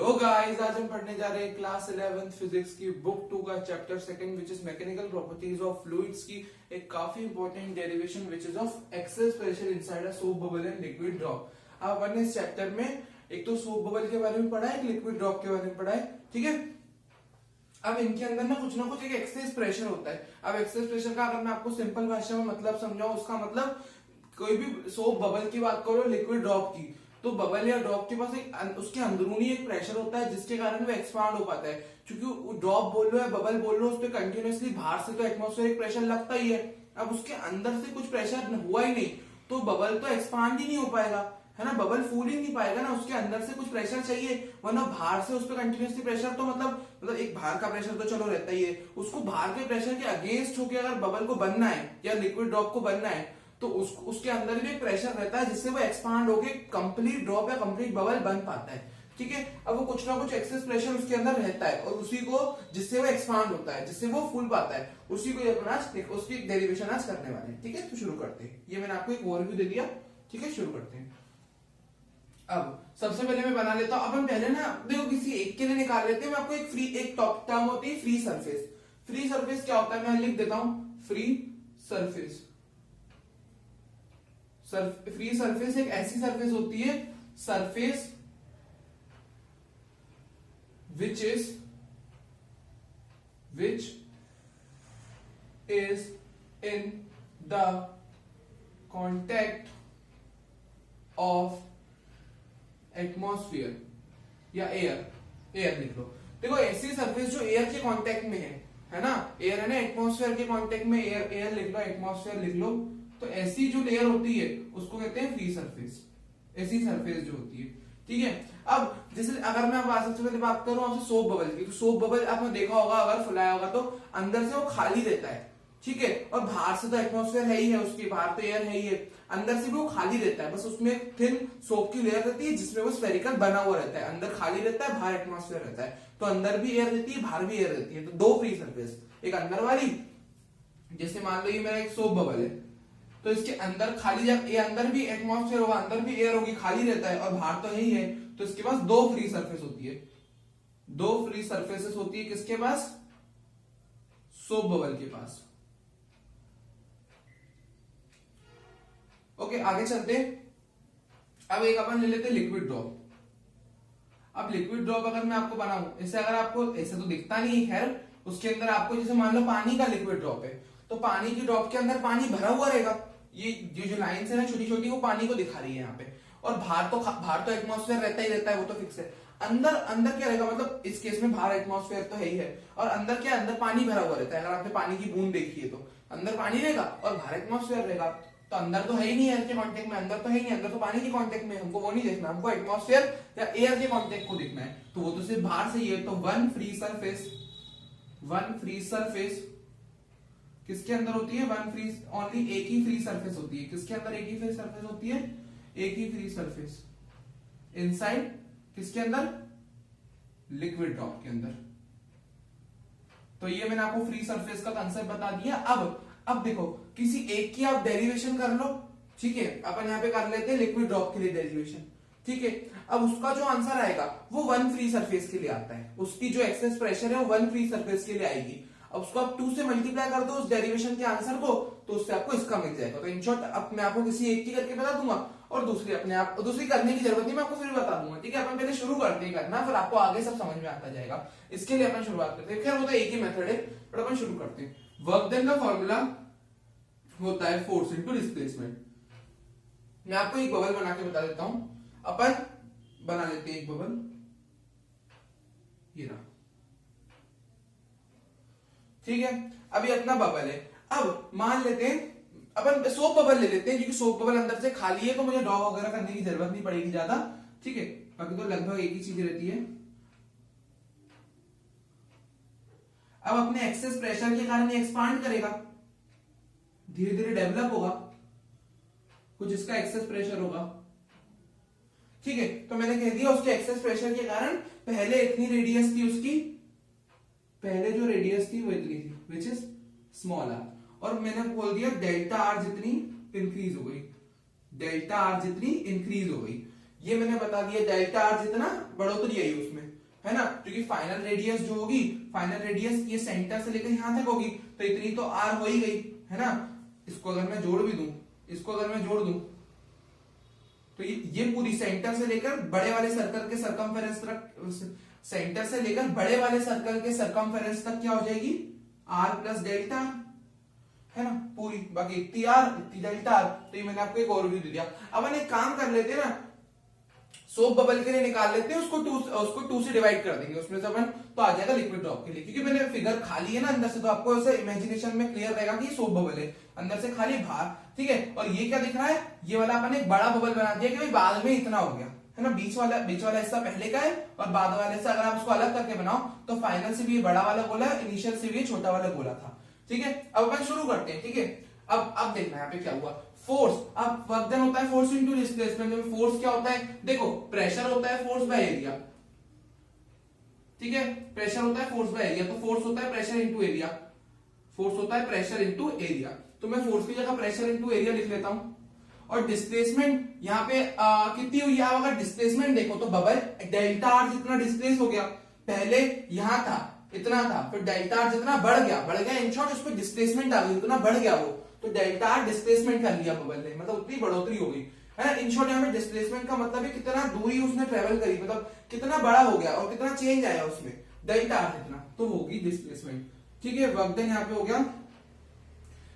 Hello guys, आज हम पढ़ने जा रहे हैं क्लास 11th फिजिक्स की बुक 2 का chapter second which is mechanical properties of fluids की एक काफी important derivation which is of excess pressure inside a soap bubble and liquid drop. अब अपन ने इस चैप्टर में एक तो सोप बबल के बारे में पढ़ा है, एक लिक्विड ड्रॉप के बारे में पढ़ा है, ठीक है। अब इनके अंदर ना कुछ एक एक्सेस प्रेशर होता है। अब एक्सेस प्रेशर का अगर मैं आपको सिंपल भाषा में मतलब समझाऊं, उसका मतलब कोई भी सोप बबल की बात करो, लिक्विड ड्रॉप की, तो बबल या ड्रॉप के पास एक उसके अंदरूनी एक प्रेशर होता है जिसके कारण वो एक्सपांड हो पाता है। क्योंकि ड्रॉप बोल लो या बबल बोल लो, उस पर कंटिन्यूअसली बाहर से तो एटमॉस्फेरिक प्रेशर लगता ही है। अब उसके अंदर से कुछ प्रेशर हुआ ही नहीं तो बबल तो एक्सपांड ही नहीं हो पाएगा, है ना। बबल फूल ही नहीं पाएगा ना, उसके अंदर से कुछ प्रेशर चाहिए, वरना बाहर से उस पर कंटिन्यूअसली प्रेशर तो मतलब एक बाहर का प्रेशर तो चलो रहता ही है, उसको बाहर के प्रेशर के अगेंस्ट होकर अगर बबल को बनना है या लिक्विड ड्रॉप को बनना है तो उसके अंदर भी एक प्रेशर रहता है जिससे वो एक्सपांड होके कंप्लीट ड्रॉप या कंप्लीट बबल बन पाता है, ठीक है। अब वो कुछ ना कुछ एक्सेस प्रेशर उसके अंदर रहता है और उसी को जिससे वो एक्सपांड होता है, जिससे वो फूल पाता है, उसी को अपन आज उसकी डेरिवेशन आज करने वाले हैं, ठीक है। तो शुरू करते हैं। ये मैंने आपको एक ओवरव्यू दे दिया, ठीक है। शुरू करते हैं। अब सबसे पहले मैं बना लेता हूं। अपन पहले ना देखो किसी एक के लिए निकाल लेते हैं। मैं आपको एक टॉप टर्म होती है फ्री सरफेस। फ्री सरफेस क्या होता है मैं लिख देता हूं, फ्री सरफेस। फ्री सरफेस एक ऐसी सरफेस होती है, surface which is in the contact of atmosphere या एयर लिख लो। देखो ऐसी सरफेस जो एयर के कांटेक्ट में है ना, एयर है ना, एटमॉस्फेयर के कांटेक्ट में एयर लिख लो, एटमॉस्फेयर लिख लो। तो ऐसी जो लेयर होती है उसको कहते हैं फ्री सरफेस, ऐसी सरफेस जो होती है, ठीक है। अब जैसे अगर मैं अब सबसे पहले बात करूं आपसे सोप बबल की, तो सोप बबल आपने देखा होगा, अगर फुलाया होगा तो अंदर से वो खाली रहता है, ठीक है। और बाहर से तो एटमॉस्फेयर है ही है, उसके बाहर तो एयर है ही है, अंदर से भी वो खाली रहता है, बस उसमें थिन सोप की लेयर रहती है जिसमें वो स्फेरिकल बना हुआ रहता है। अंदर खाली रहता है, बाहर एटमॉस्फेयर रहता है, तो अंदर भी एयर रहती है, बाहर भी एयर रहती है। तो दो फ्री सरफेस, एक अंदर वाली, जैसे मान लो ये मेरा एक सोप बबल है, तो इसके अंदर खाली ये अंदर भी एटमॉस्फेयर होगा, अंदर भी एयर होगी, खाली रहता है, और बाहर तो है ही है, तो इसके पास दो फ्री सरफेस होती है। दो फ्री सरफेसेस होती है किसके पास? सोप बबल के पास। ओके, आगे चलते। अब एक अपन ले लेते हैं लिक्विड ड्रॉप। अब लिक्विड ड्रॉप अगर मैं आपको बनाऊं, इससे अगर आपको ऐसे तो दिखता नहीं है, खैर उसके अंदर आपको जैसे मान लो पानी का लिक्विड ड्रॉप है, तो पानी की ड्रॉप के अंदर पानी भरा हुआ रहेगा। ये जो लाइन है ना छोटी छोटी, वो पानी को दिखा रही है यहाँ पे। और बाहर तो एटमॉस्फेयर रहता ही रहता है, वो तो फिक्स है। अंदर क्या रहेगा, मतलब इस केस में बाहर एटमॉस्फेयर तो है ही है, और अंदर क्या, अंदर पानी भरा हुआ रहता है। अगर आपने पानी की बूंद देखी है तो अंदर पानी रहेगा और बाहर एटमॉस्फेयर रहेगा। तो अंदर तो है ही नहीं एयर के कांटेक्ट में, अंदर तो है ही नहीं, अंदर तो पानी के कांटेक्ट में। हमको वो नहीं देखना, हमको एटमॉस्फेयर या एयर के कांटेक्ट को देखना है, तो वो तो सिर्फ बाहर से ही है। तो वन फ्री सरफेस किसके अंदर होती है? ओनली एक ही फ्री सरफेस होती है। किसके अंदर एक ही फ्री सरफेस होती है? एक ही फ्री सरफेस इनसाइड किसके अंदर? लिक्विड ड्रॉप के अंदर। तो ये मैंने आपको फ्री सरफेस का कंसेप्ट बता दिया। अब देखो किसी एक की आप डेरिवेशन कर लो, ठीक है। अपन यहां पे कर लेते हैं लिक्विड ड्रॉप के लिए डेरिवेशन, ठीक है। अब उसका जो आंसर आएगा वो वन फ्री सरफेस के लिए आता है, उसकी जो एक्सेस प्रेशर है वो वन फ्री सरफेस के लिए आएगी। अब उसको आप 2 से मल्टीप्लाई कर दो उस डेरिवेशन के आंसर को, तो उससे आपको इसका मिल जाएगा। तो इन शॉर्ट अब मैं आपको किसी एक की करके बता दूंगा और दूसरी अपने आप, दूसरी करने की जरूरत नहीं, मैं आपको फिर बता दूंगा, ठीक है। अपन पहले शुरू करते हैं करना, फिर आपको आगे सब समझ में आता जाएगा। इसके लिए अपन शुरुआत करते हैं, खैर वो तो एक ही मेथड है, बट अपन शुरू करते हैं। वर्क डन का फॉर्मूला होता है फोर्स इनटू डिस्प्लेसमेंट। मैं आपको एक बबल बना के बता देता हूं। अपन बना लेते हैं एक बबल, ये रहा, ठीक है। अभी अपना बबल है। अब मान लेते हैं अपन सोप बबल ले लेते हैं, क्योंकि सोप बबल अंदर से खाली है तो मुझे ड्रॉ वगैरह करने की जरूरत नहीं पड़ेगी ज्यादा, ठीक है। बाकी तो लगभग एक ही चीज रहती है। अब अपने एक्सेस प्रेशर के कारण एक्सपांड करेगा, धीरे धीरे डेवलप होगा, कुछ इसका एक्सेस प्रेशर होगा, ठीक है। तो मैंने कह दिया उसके एक्सेस प्रेशर के कारण पहले इतनी रेडियस थी उसकी, पहले जो रेडियस थी वो इतनी थी, विच इज स्मॉल आर, और मैंने बोल दिया डेल्टा आर जितनी इंक्रीज हो गई, डेल्टा आर जितनी इंक्रीज हो गई, ये मैंने बता दिया डेल्टा आर जितना बढ़ोतरी आई उसमें, है ना, क्योंकि फाइनल रेडियस जो होगी, फाइनल रेडियस ये सेंटर से लेकर यहां तक होगी, तो इतनी तो आर हो ही गई, है ना। इसको अगर मैं जोड़ भी दूं, इसको अगर मैं जोड़ दूं, तो ये पूरी सेंटर से लेकर बड़े वाले सर्कल के सरकमफेरेंस तक, सेंटर से लेकर बड़े वाले सर्कल के सरकमफेरेंस तक क्या हो जाएगी, आर प्लस डेल्टा, है ना, पूरी, बाकी इतनी आर इतनी डेल्टा आर। तो ये मैंने आपको एक ओवरव्यू दे दिया। अब हम एक काम कर लेते हैं ना, सोप बबल के लिए निकाल लेते हैं, उसको टू से डिवाइड कर देंगे, उसमें से अपन तो आ जाएगा लिक्विड ड्रॉप के लिए, क्योंकि मैंने फिगर खाली है ना अंदर से, तो आपको ऐसे इमेजिनेशन में क्लियर रहेगा कि सोप बबल है, अंदर से खाली बाहर, ठीक है। और ये क्या दिख रहा है, ये वाला अपन एक बड़ा बबल बना दिया कि भाई बाद में इतना हो गया, है ना, बीच वाला हिस्सा पहले का है और बाद वाले से अगर आप उसको अलग करके बनाओ तो फाइनल से भी ये बड़ा वाला गोला, इनिशियल से भी ये छोटा वाला गोला था, ठीक है। अब अपन शुरू करते हैं, ठीक है। अब देखना यहाँ पे क्या हुआ, फोर्स, अब वर्क डन होता है फोर्स इनटू डिस्प्लेसमेंट में। फोर्स क्या होता है, देखो प्रेशर होता है फोर्स बाय एरिया, ठीक है, प्रेशर होता है फोर्स बाय एरिया, तो फोर्स होता है प्रेशर इनटू एरिया, फोर्स होता है प्रेशर इनटू एरिया, तो मैं फोर्स की जगह प्रेशर इनटू एरिया लिख लेता हूं। और डिस्प्लेसमेंट यहाँ पे कितनी हुई है, अगर डिस्प्लेसमेंट देखो तो बबल डेल्टा आर जितना डिस्प्लेस हो गया, पहले यहां था इतना था, फिर डेल्टा आर जितना बढ़ गया इन शॉर्ट उस पर डिस्प्लेसमेंट आ गई, उतना बढ़ गया वो, तो डेल्टा आर डिस्प्लेसमेंट कर लिया बबल ने, मतलब उतनी बढ़ोतरी हो गई, है ना। इन शॉर्ट यहाँ पे डिस्प्लेसमेंट का मतलब है कितना दूरी उसने ट्रेवल करी, मतलब कितना बड़ा हो गया और कितना चेंज आया उसमें, डेल्टा आर जितना, तो होगी डिस्प्लेसमेंट, ठीक है। वर्क डन यहाँ पे हो गया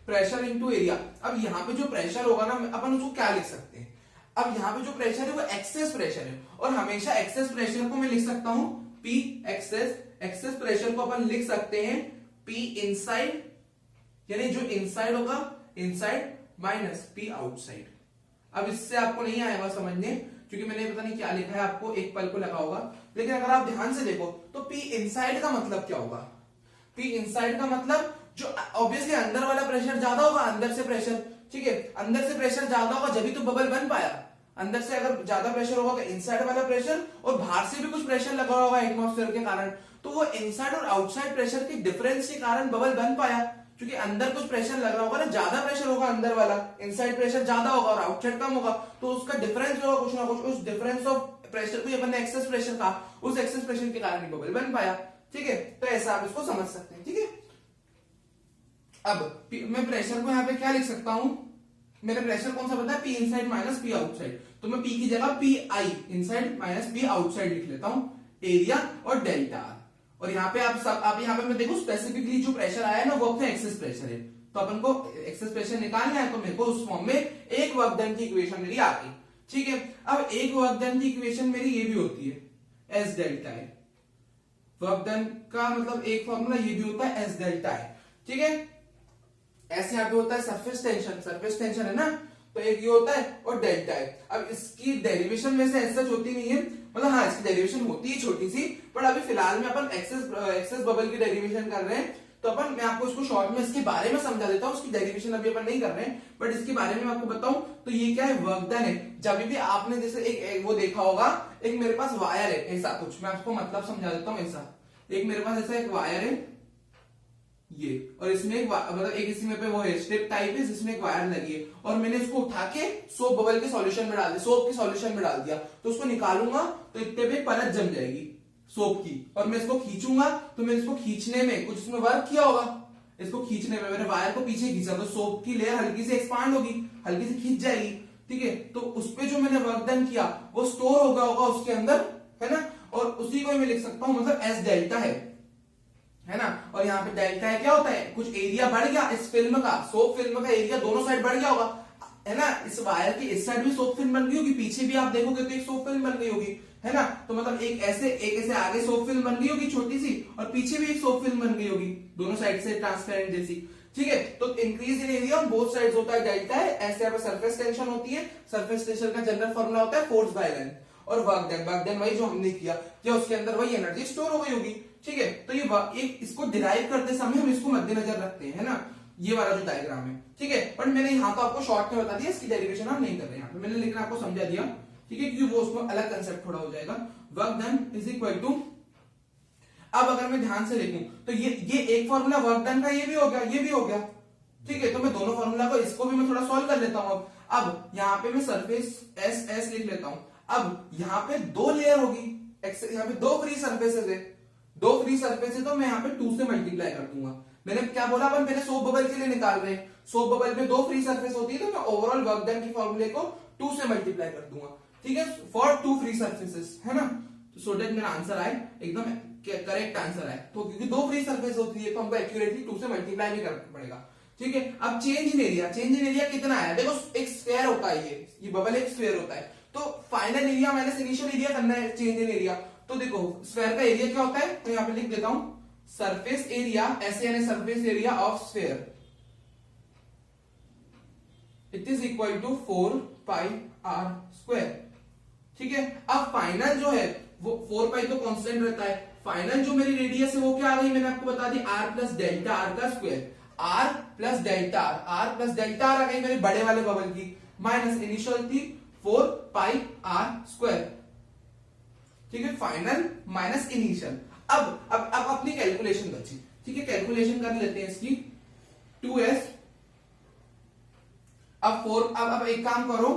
प्रेशर इनटू एरिया। अब यहाँ पे जो प्रेशर होगा ना, अपन उसको क्या लिख सकते हैं, अब यहाँ पे जो प्रेशर है वो एक्सेस प्रेशर है, और हमेशा एक्सेस प्रेशर को मैं लिख सकता हूं P एक्सेस, एक्सेस प्रेशर को अपन लिख सकते हैं P इनसाइड, यानी जो इनसाइड होगा इनसाइड माइनस P आउटसाइड। अब इससे आपको नहीं आएगा समझने, क्योंकि मैंने पता नहीं क्या लिखा है, आपको एक पल को लगा होगा, लेकिन अगर आप ध्यान से देखो तो P इनसाइड का मतलब क्या होगा, P इनसाइड का मतलब जो ऑब्वियसली अंदर वाला प्रेशर ज्यादा होगा, अंदर से प्रेशर, ठीक है, अंदर से प्रेशर ज्यादा होगा जब ही तो बबल बन पाया, अंदर से अगर ज्यादा प्रेशर होगा तो इनसाइड वाला प्रेशर, और बाहर से भी कुछ प्रेशर लगा होगा एटमॉस्फेयर के कारण, तो वो इनसाइड और आउटसाइड प्रेशर के डिफरेंस के कारण बबल बन पाया, क्योंकि अंदर कुछ प्रेशर लग रहा होगा ना, ज्यादा प्रेशर होगा अंदर वाला, इनसाइड प्रेशर ज्यादा होगा और आउटसाइड कम होगा, तो उसका डिफरेंस होगा कुछ ना कुछ, उस डिफरेंस ऑफ प्रेशर को अपन ने एक्सेस प्रेशर कहा, उस एक्सेस प्रेशर के कारण बबल बन पाया, ठीक है। तो ऐसा आप इसको समझ सकते हैं, ठीक है। अब मैं प्रेशर को यहाँ पे क्या लिख सकता हूं, मेरे प्रेशर कौन सा पता है, P inside minus P outside, तो मैं P की जगह P आई इनसाइड माइनस P आउटसाइड लिख लेता हूं, एरिया और डेल्टा आर। और यहाँ पे आप यहाँ पे मैं देखो स्पेसिफिकली जो प्रेशर आया है ना वो अपना एक्सेस प्रेशर है, तो अपन को एक्सेस प्रेशर निकालना है, तो मेरे को उस फॉर्म में एक वर्क डन की इक्वेशन मेरी आ गई, ठीक है। अब एक वर्क डन की इक्वेशन मेरी ये भी होती है एस डेल्टा है, वर्क डन का मतलब एक फॉर्मूला ये भी होता है एस डेल्टा है, ठीक है। ऐसे यहाँ पे होता है सरफेस टेंशन है ना, तो एक ये होता है और डेल्टा है। अब इसकी डेरिवेशन वैसे ऐसा होती नहीं है, मतलब हाँ इसकी डेरिवेशन होती है छोटी सी, पर अभी फिलहाल में अपन एक्सेस बबल की डेरिवेशन कर रहे हैं, तो अपन मैं आपको इसको शॉर्ट में इसके बारे में समझा देता हूँ, उसकी डेरिवेशन अभी अपन नहीं कर रहे हैं, बट इसके बारे में मैं आपको बताऊं तो ये क्या है, वर्क डन है। जब भी आपने जैसे एक वो देखा होगा, एक मेरे पास वायर है ऐसा कुछ, मैं आपको मतलब समझा देता हूँ, ऐसा एक मेरे पास ऐसा एक वायर है ये, और इसमें एक मतलब एक इसमें पे वो है स्ट्रिप टाइप है जिसमें एक वायर लगी है, और मैंने इसको उठा के सोप बबल के सॉल्यूशन में डाल दिया, सोप के सॉल्यूशन में डाल दिया, तो उसको निकालूंगा तो इतने पे परत जम जाएगी सोप की, और मैं इसको खींचूंगा तो मैं इसको खींचने में कुछ इसमें वर्क किया होगा, इसको खींचने में मैंने वायर को पीछे खींचा तो सोप की लेयर हल्की से एक्सपांड होगी, हल्की से खींच जाएगी, ठीक है। तो उस पे जो मैंने वर्क डन किया वो स्टोर हो गया होगा उसके अंदर, है ना, और उसी को मैं लिख सकता हूं, मतलब एस डेल्टा है ना। और यहाँ पे डेल्टा है क्या होता है, कुछ एरिया बढ़ गया इस फिल्म का, सोप फिल्म का एरिया दोनों साइड बढ़ गया होगा, है ना, इस वायर की इस साइड भी सोप फिल्म बन गई होगी, पीछे भी आप देखोगे तो एक सोप फिल्म बन गई होगी, है ना, तो मतलब एक ऐसे आगे सोप फिल्म बन गई होगी छोटी सी, और पीछे भी एक सोप फिल्म बन गई होगी, दोनों साइड से ट्रांसपेरेंट जैसी, ठीक है। तो increase in area on both sides होता है डेल्टा है, ऐसे यहाँ पे सरफेस टेंशन होती है, सरफेस टेंशन का जनरल फॉर्मूला होता है फोर्स बाय लेंथ, और वर्क डन वही जो हमने किया, क्या उसके अंदर वही एनर्जी स्टोर हो गई होगी, ठीक है। तो ये इसको डिराइव करते समय हम इसको मद्देनजर रखते हैं, है ना, ये वाला जो डायग्राम है, ठीक है। बट मैंने यहाँ तो आपको शॉर्ट में बता दिया, इसकी डेरिवेशन हम नहीं कर रहे हैं, मैंने लेकिन आपको समझा दिया, ठीक है, क्योंकि वो उसको अलग कंसेप्ट थोड़ा हो जाएगा। Work done is equal to, अब अगर मैं ध्यान से देखूं तो ये एक फॉर्मूला वर्क डन का ये भी हो गया, ये भी हो गया, ठीक है। तो मैं दोनों फॉर्मूला को, इसको भी मैं थोड़ा सॉल्व कर लेता हूं। अब यहाँ पे मैं सरफेस एस लिख लेता हूं। अब यहाँ पे 2 लेयर होगी, यहाँ पे 2 फ्री सरफेसेस है, 2 फ्री सरफेस है, तो मैं यहाँ पे 2 से मल्टीप्लाई कर दूंगा। मैंने क्या बोला, अपन पहले सोप बबल के लिए निकाल रहे हैं, सोप बबल में 2 फ्री सरफेस होती है, तो मैं ओवरऑल वर्क डन की फॉर्मूले को 2 से मल्टीप्लाई कर दूंगा, ठीक है, फॉर 2 फ्री सरफेसेस, है ना। तो सो दैट मेरा आंसर आए एकदम करेक्ट आंसर आए। तो क्योंकि 2 फ्री सरफेस होती है तो हमको एक्यूरेटली 2 से मल्टीप्लाई भी करना पड़ेगा, ठीक है। अब change in area, change in area कितना आया, देखो एक स्क्वायर होता है, ये बबल एक स्क्वायर होता है, तो final area minus initial area करना है चेंज इन एरिया। तो देखो स्क्वायर का एरिया क्या होता है, तो यहाँ पे लिख देता हूं सरफेस एरिया, ऐसे यानी surface area of sphere, it is equal to 4 pi r square, ठीक है। अब फाइनल जो है वो 4 पाई तो कांस्टेंट रहता है, फाइनल जो मेरी रेडियस है वो क्या आ गई, मैंने आपको बता दी आर प्लस डेल्टा आर का square, R plus delta R plus delta R आ गई मेरे बड़े वाले बबल की, माइनस इनिशियल थी 4 पाई आर स्क्वायर, ठीक है, फाइनल माइनस इनिशियल। अब अपनी कैलकुलेशन बची, ठीक है, कैलकुलेशन कर लेते हैं इसकी 2s। अब एक काम करो,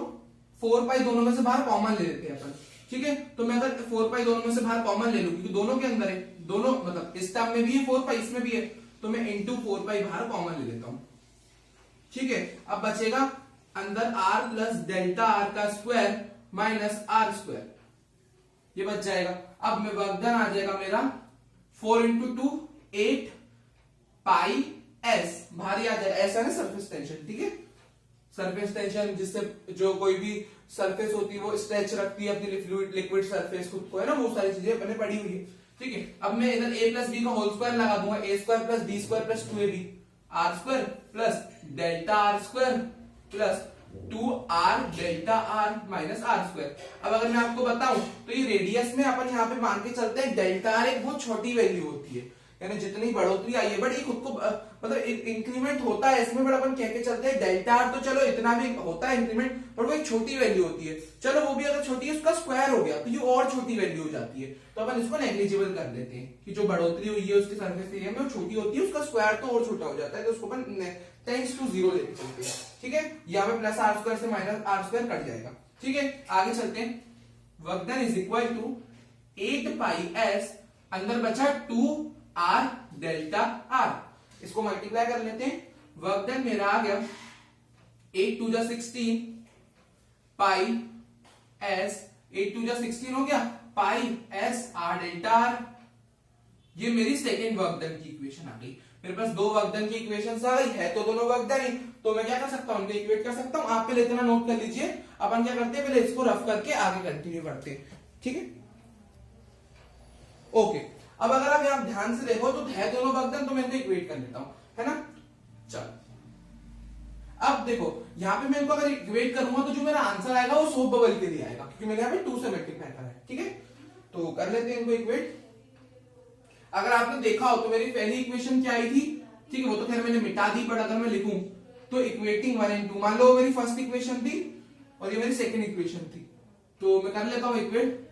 4 पाई दोनों में से बाहर कॉमन ले लेते हैं अपन, ठीक है। तो मैं अगर 4 पाई दोनों में से बाहर कॉमन ले लूं, क्योंकि दोनों के अंदर है, दोनों मतलब इस टर्म में भी है 4 पाई, इसमें भी है, तो मैं इंटू 4 पाई बाहर कॉमन ले लेता हूं, ठीक है। अब बचेगा अंदर r प्लस डेल्टा आर का स्क्वायर माइनस आर स्क्वायर, ये बच जाएगा। अब मैं वर्क डन आ जाएगा मेरा 4 इंटू 2 8 पाई s, भारी आ जाएगा, ऐसा ना सरफेस टेंशन, ठीक है, सरफेस टेंशन जिससे जो कोई भी सरफेस होती है वो स्ट्रेच रखती है अपनी फ्लूइड लिक्विड सरफेस खुद को, है ना, वो सारी चीजें अपने पढ़ी हुई है, ठीक है। अब मैं इधर a प्लस बी का होल स्क्वायर लगा दूंगा, a square plus b square plus 2ab, r square plus delta r square plus 2r delta r minus r square. अब अगर मैं आपको बताऊं तो ये रेडियस में अपन यहाँ पे मान के चलते हैं डेल्टा आर एक बहुत छोटी वैल्यू होती है, यानी जितनी बढ़ोतरी आई है बट ये खुद को मतलब इंक्रीमेंट होता है इसमें, बट अपन कह के चलते हैं डेल्टा आर, तो चलो इतना भी होता है इंक्रीमेंट, बट वो एक छोटी वैल्यू होती है, चलो वो भी अगर छोटी है उसका स्क्वायर हो गया तो ये और छोटी वैल्यू हो जाती है, तो अपन इसको नेग्लिजिबल कर देते हैं कि जो बढ़ोतरी हुई है उसके सरफेस एरिया में वो छोटी होती है, उसका स्क्वायर तो और छोटा हो जाता है, तो उसको अपन टेंड्स टू 0 लेके चलते हैं, ठीक है। यहाँ पे प्लस आर स्क्वायर से माइनस आर स्क्वायर कट जाएगा, ठीक है। आगे चलते हैं, work done is equal to 8 pi s, अंदर बचा 2 आर डेल्टा आर, इसको मल्टीप्लाई कर लेते हैं, वर्क डन मेरा आ गया 8 2 जा 16 पाई s, 8 2 जा 16 हो गया, पाई s आर डेल्टा आर, ये मेरी सेकेंड वर्क डन की इक्वेशन आ गई। मेरे पास 2 वर्क डन की इक्वेशन आ गई है, तो दोनों वर्क डन ही, तो मैं क्या कर सकता हूं, उनको इक्वेट कर सकता हूं। आप पहले इतना नोट कर लीजिए, अपन क्या करते हैं पहले इसको रफ करके आगे कंटिन्यू करते हैं, ठीक है, ओके। अब अगर आप यहां ध्यान से देखो तो है दोनों वर्क डन, तो मैं इनको इक्वेट कर लेता हूं, है ना। चलो अब देखो यहाँ पे मैं इनको अगर इक्वेट करूंगा तो जो मेरा आंसर आएगा वो सोप बबल के लिए आएगा, क्योंकि मैंने यहाँ पे 2 से मल्टीप्लाई करा है, ठीक है। तो कर लेते हैं इनको इक्वेट। अगर आपने देखा हो तो मेरी पहली इक्वेशन क्या आई थी, ठीक है, वो तो खैर मैंने मिटा दी, बट अगर मैं लिखूं तो इक्वेटिंग 1 and 2, मान लो मेरी फर्स्ट इक्वेशन थी और ये मेरी सेकंड इक्वेशन थी, तो मैं कर लेता हूं इक्वेट।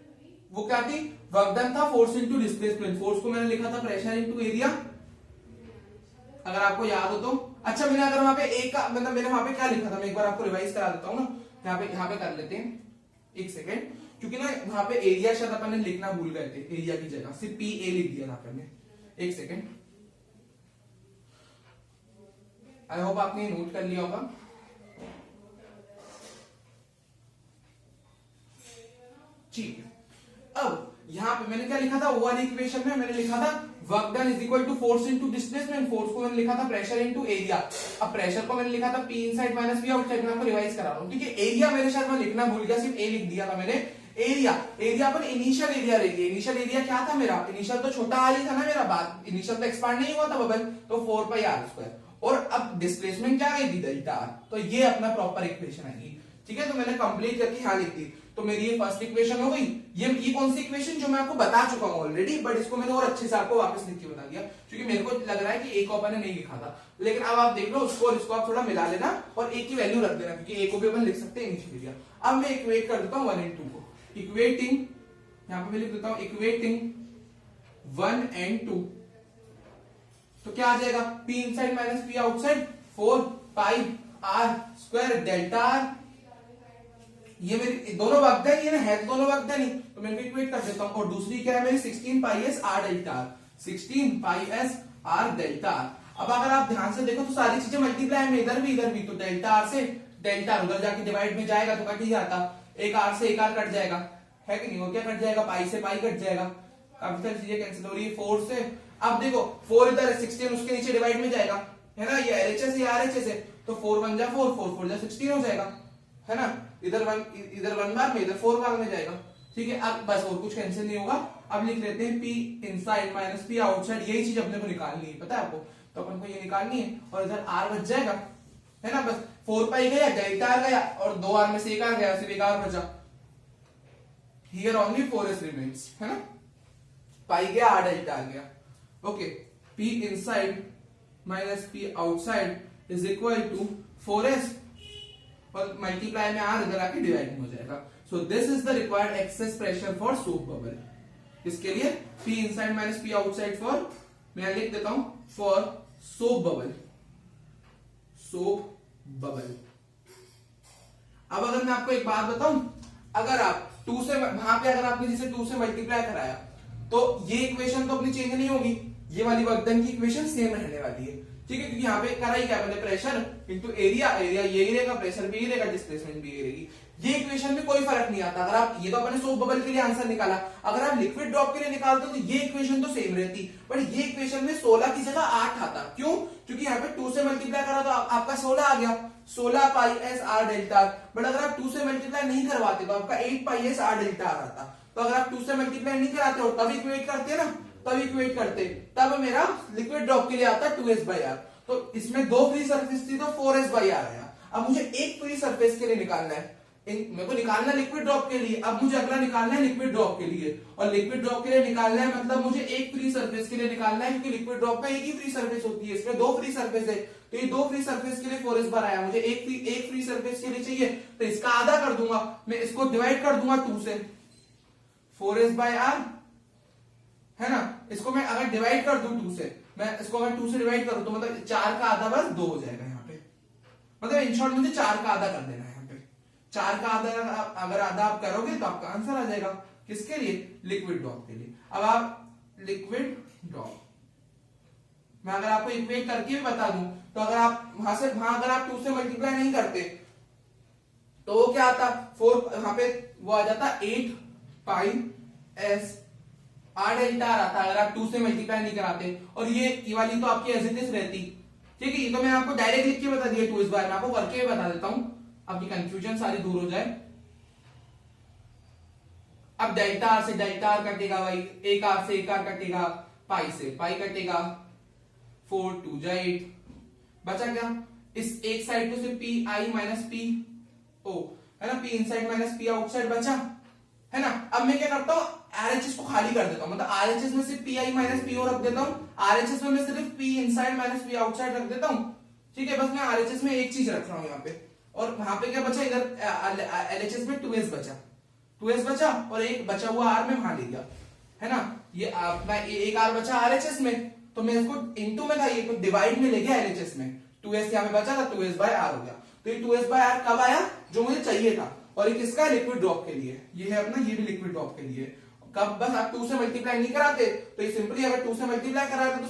वो क्या थी, वर्क डन था फोर्स इनटू डिस्प्लेसमेंट, फोर्स को मैंने लिखा था प्रेशर इनटू एरिया, अगर आपको याद हो तो। अच्छा मैंने अगर वहां पे एक का मतलब मैंने वहां पे क्या लिखा था, मैं एक बार आपको रिवाइज करा देता हूं ना, यहाँ पे कर लेते हैं, एक सेकेंड, क्योंकि ना वहां पे एरिया शायद अपन ने लिखना भूल गए थे, एरिया की जगह सिर्फ पी ए लिख दिया था अपन ने, एक सेकेंड, आई होप आपने नोट कर लिया होगा। ठीक है, अब यहां पे मैंने क्या लिखा था, वो वाली इक्वेशन में मैंने लिखा था work done is equal to force into displacement, force को मैंने लिखा था प्रेशर इनटू एरिया, अब प्रेशर को मैंने लिखा था p inside minus p outside, मैं आपको रिवाइज करा रहा हूं, ठीक है। एरिया मेरे शायद मैं लिखना भूल गया, सिर्फ ए लिख दिया था मैंने, एरिया पर इनिशियल एरिया रही, इनिशियल एरिया क्या था मेरा, इनिशियल तो छोटा हाल ही था ना मेरा, बात इनिशियल तो एक्सपांड नहीं हुआ था बबल, तो 4 पाई आर स्क्वायर, और अब डिस्प्लेसमेंट क्या गई थी डेल्टा आर, तो ये अपना प्रॉपर इक्वेशन आएगी, ठीक है। तो मैंने कंप्लीट करके यहां लिख दी, तो मेरी ये फर्स्ट इक्वेशन हो गई। ये कौन सी इक्वेशन जो मैं आपको बता चुका हूं ऑलरेडी, बट इसको मैंने और अच्छे से आपको वापस लिख के बता दिया, क्योंकि मेरे को लग रहा है कि एक को अपन ने नहीं लिखा था, लेकिन अब आप देख लो उसको और इसको आप थोड़ा मिला लेना और एक की वैल्यू रख देना, क्योंकि एक को भी अपन लिख सकते हैं इनिशियल एरिया। अब मैं इक्वेट कर देता हूं 1 and 2 को, इक्वेटिंग यहां पे मैं लिख देता हूं इक्वेटिंग 1 and 2, तो क्या आ जाएगा, p inside minus p outside, 4 pi r square delta r ये मेरी दोनों वक्त है, ये है दोनों वक्त है नहीं, तो मैं इनको इक्वेट कर देता हूं। और दूसरी क्या है मेरी 16 पाई S R delta are, 16 pi S R delta are. अब अगर आप ध्यान से देखो तो सारी चीजें मल्टीप्लाई में इधर भी, तो डेल्टा आर से डेल्टा आर उधर जाके डिवाइड में जाएगा तो कट ही जाता, एक आर से एक आर कट जाएगा, है कि नहीं, वो क्या कट जाएगा, पाई से पाई कट जाएगा, काफी सारी चीजें कैंसिल हो रही है 4 से। अब देखो 4 इधर है, 16 उसके नीचे डिवाइड में जाएगा, है ना, ये एलएचएस या आरएचएस है, तो 4 1 जा 4, 4 4 जा 16 हो जाएगा, है ना, इधर 1 बार में इधर 4 बार में जाएगा, ठीक है। अब बस और कुछ कैंसिल नहीं होगा। अब लिख लेते हैं P inside minus P outside, यही चीज अपने को निकालनी है, पता है आपको, तो अपन को ये निकालनी है। और इधर R बच जाएगा, है ना, बस 4 पाई गया, डेल्टा आर गया, और 2 R में से एक आर गया, सिर्फ एक आर बचा। हियर ओनली 4s रिमेन्स, है ना, पाई गया, आर डेल्टा आ गया। Okay, P inside minus P outside is equal to 4s, और मल्टीप्लाई में आर इधर आके डिवाइड हो जाएगा। So this is the required excess pressure for soap bubble. इसके लिए P inside minus P outside for, मैं लिख देता हूं, for soap bubble, soap bubble. अब अगर मैं आपको एक बात बताऊं, अगर आप 2 से वहां पे अगर आपने जिसे 2 से मल्टीप्लाई कराया तो ये इक्वेशन तो अपनी चेंज नहीं होगी, ये वाली वर्क डन की इक्वेशन सेम रहने वाली है, ठीक है, क्योंकि यहाँ पे करा ही क्या मैंने, प्रेशर इनटू एरिया, एरिया यही रहेगा, प्रेशर भी यही रहेगा, डिस्प्लेसमेंट भी यही रहेगी। ये इक्वेशन में कोई फर्क नहीं आता। अगर आप, ये तो अपने सोप बबल के लिए आंसर निकाला, अगर आप लिक्विड ड्रॉप के लिए निकालते तो ये इक्वेशन तो सेम रहती, पर ये इक्वेशन में 16 की जगह 8 आता। क्यों? क्योंकि यहाँ पे 2 से मल्टीप्लाई करा तो आपका 16 आ गया, 16 पाई एस आर डेल्टा। बट अगर आप 2 से मल्टीप्लाई नहीं करवाते तो आपका 8 पाई एस आर डेल्टा आर आता। तो अगर आप 2 से मल्टीप्लाई नहीं कराते हो तब इक्वेट करते ना, तब इक्वेट करते, तब मेरा लिक्विड ड्रॉप के लिए आता 2s बाई आर। तो इसमें 2 फ्री सरफेस थी तो 4s बाई आर आया। अब मुझे एक फ्री सरफेस के लिए निकालना है, मेरे को निकालना है लिक्विड ड्रॉप के लिए। अब मुझे अगला निकालना है लिक्विड ड्रॉप के लिए, और लिक्विड ड्रॉप के लिए निकालना है मतलब मुझे एक फ्री सरफेस के लिए निकालना है, क्योंकि लिक्विड ड्रॉप में एक ही फ्री सरफेस होती है, इसमें 2 फ्री सरफेस है, तो ये 2 फ्री सरफेस के लिए 4s बार आया। मुझे एक फ्री सरफेस के लिए चाहिए, तो इसका आधा कर दूंगा मैं, इसको डिवाइड कर दूंगा 2 से, 4s बाय आर, है ना। इसको मैं अगर डिवाइड कर दूं 2 से, मैं इसको अगर 2 से डिवाइड करूं तो मतलब 4 का आधा बस 2 हो जाएगा यहाँ पे, मतलब इन शॉर्ट मुझे 4 का आधा कर देना है यहाँ पे। 4 का आधा अगर आधा आप करोगे तो आपका आंसर आ जाएगा, किसके लिए, लिक्विड ड्रॉप के लिए। अब आप लिक्विड ड्रॉप, मैं अगर आपको इक्वेट करके भी बता दूं तो अगर आप वहां अगर आप 2 से मल्टीप्लाई नहीं करते तो वो क्या आता, 4 वहां पे वो आ जाता 8 पाई एस आर डेल्टा आर आता अगर आप 2 से मल्टीप्लाई नहीं कराते। और ये वाली तो आपकी एज इट इज रहती, ठीक है। ये तो मैं आपको डायरेक्ट लिख के बता दिया 2 इस बार, मैं आपको करके भी बता देता हूं, आपकी कंफ्यूजन सारी दूर हो जाए। अब डेल्टा आर से डेल्टा आर कटेगा भाई, एक आर से एक आर कटेगा, पाई से पाई कटेगा, 4 2 जा 8, बचा क्या, इस एक साइड तो सिर्फ p i minus p o, है ना, p inside minus p outside बचा, है ना। अब मैं क्या करता हूं, आरएचएस को खाली कर देता हूं, मतलब आरएचएस में सिर्फ p i minus p o रख देता हूं, आरएचएस में मैं सिर्फ p inside minus p outside रख देता हूं, ठीक है। बस मैं आरएचएस में एक चीज रख रहा हूं यहाँ पे, और वहां पे क्या बचा, इधर एलएचएस में 2s बचा, 2s बचा, और एक बचा हुआ आर में वहां ले गया, है ना। ये अपना एक आर बचा आरएचएस में, तो मैं इसको इनटू में था, ये तो डिवाइड में ले गया एलएचएस में, 2s यहाँ पे बचा था, 2s बाय आर हो गया। तो ये 2s बाय आर कब आया, जो मुझे चाहिए था, और ये किसका, लिक्विड ड्रॉप के लिए, ये है अपना, ये भी लिक्विड ड्रॉप के लिए। कब, बस आप 2 से मल्टीप्लाई नहीं कराते तो ये सिंपली अगर 2 से मल्टीप्लाई कराते तो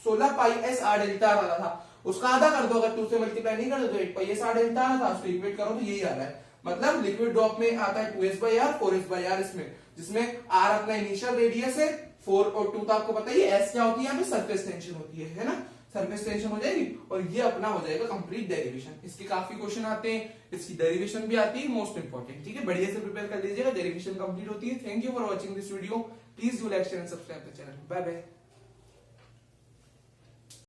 16 पाई एस आर डेल्टा आ रहा था, उसका आधा कर दो। अगर 2 से मल्टीप्लाई नहीं करते तो 8 पाई एस आर डेल्टा आ रहा था, उसको इक्वेट करो तो यही आ रहा है। मतलब लिक्विड ड्रॉप में आता है 2s by are, 4s by are इसमें, जिसमें आर अपना इनिशियल रेडियस है, 4 और 2 तो आपको पता ही है, एस क्या होती है, यहाँ पे सरफेस टेंशन होती है ना, सरफेस टेंशन हो जाएगी, और ये अपना हो जाएगा कंप्लीट डेरिवेशन। इसके काफी क्वेश्चन आते हैं, इसकी डेरिवेशन भी आती है, मोस्ट इंपॉर्टेंट, ठीक है। बढ़िया से प्रिपेयर कर लीजिएगा, डेरिवेशन कंप्लीट होती है। Thank you for watching this video, please do like share and subscribe the channel. Bye bye.